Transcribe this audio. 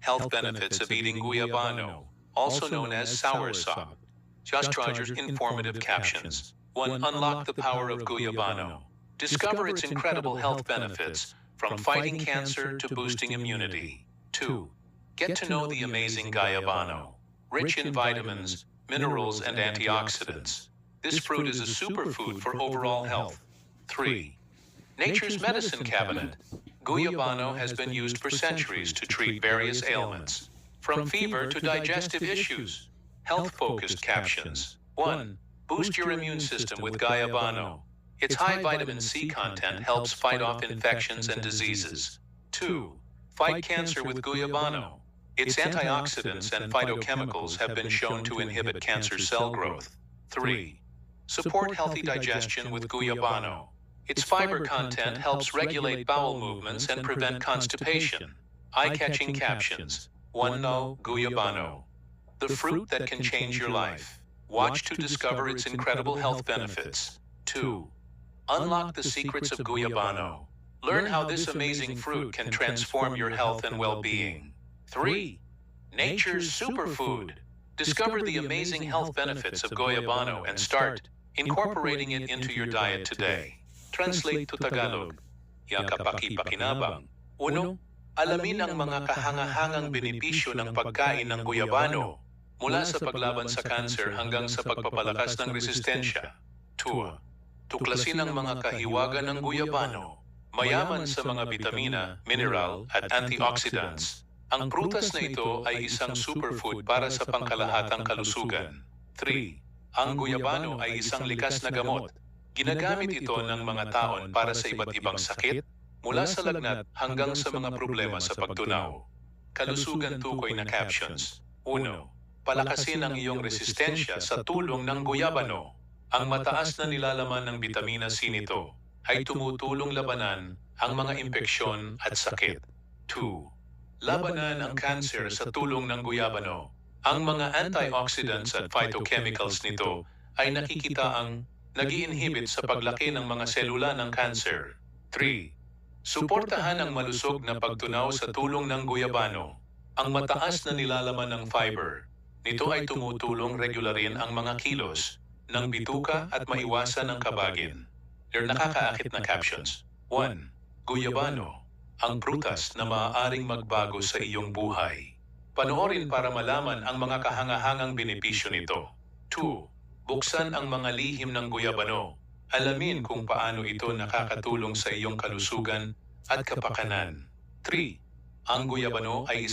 Health benefits of eating guyabano, also known as soursop. Josh Rogers' informative captions. 1. Unlock the power of guyabano. Discover its incredible health benefits, from fighting cancer to boosting immunity. 2. Get to know the amazing guyabano, rich in vitamins, minerals, and antioxidants. This fruit is a superfood for overall health. 3. Nature's medicine cabinet. Guyabano has been used for centuries to treat various ailments, from fever to digestive issues. Health-focused captions. 1. Boost your immune system with guyabano. Its high vitamin C content helps fight off infections and diseases. 2. Fight cancer with guyabano. Its antioxidants and phytochemicals have been shown to inhibit cancer cell growth. 3. Support healthy digestion with guyabano. Its fiber content helps regulate bowel movements and prevent constipation. Eye-catching captions. 1. Know guyabano, the fruit that can change your life. Watch to discover its incredible health benefits. 2. Unlock the secrets of guyabano. Learn how this amazing fruit can transform your health and well-being. 3. Nature's superfood. Discover the amazing health benefits of guyabano and start incorporating it into your diet today. Translate to Tagalog. Yang kapaki-pakinabang. 1. Alamin ang mga kahangahangang benepisyo ng pagkain ng guyabano, mula sa paglaban sa kanser hanggang sa pagpapalakas ng resistensya. 2. Tuklasin ang mga kahiwaga ng guyabano, mayaman sa mga bitamina, mineral, at antioxidants. Ang prutas na ito ay isang superfood para sa pangkalahatang kalusugan. 3. Ang guyabano ay isang likas na gamot. Ginagamit ito ng mga taon para sa iba't ibang sakit, mula sa lagnat hanggang sa mga problema sa pagtunaw. Kalusugan tukoy na captions. 1. Palakasin ang iyong resistensya sa tulong ng guyabano. Ang mataas na nilalaman ng bitamina C nito ay tumutulong labanan ang mga impeksyon at sakit. 2. Labanan ang kanser sa tulong ng guyabano. Ang mga antioxidants at phytochemicals nito ay nakikita ang nag-i-inhibit sa paglaki ng mga selula ng kanser. 3. Suportahan ang malusog na pagtunaw sa tulong ng guyabano. Ang mataas na nilalaman ng fiber nito ay tumutulong regularin ang mga kilos ng bituka at maiwasan ang kabagin. Nakakaakit na captions. 1. Guyabano, ang prutas na maaaring magbago sa iyong buhay. Panoorin para malaman ang mga kahangahangang benepisyo nito. 2. Buksan ang mga lihim ng guyabano. Alamin kung paano ito nakakatulong sa iyong kalusugan at kapakanan. 3. Ang guyabano ay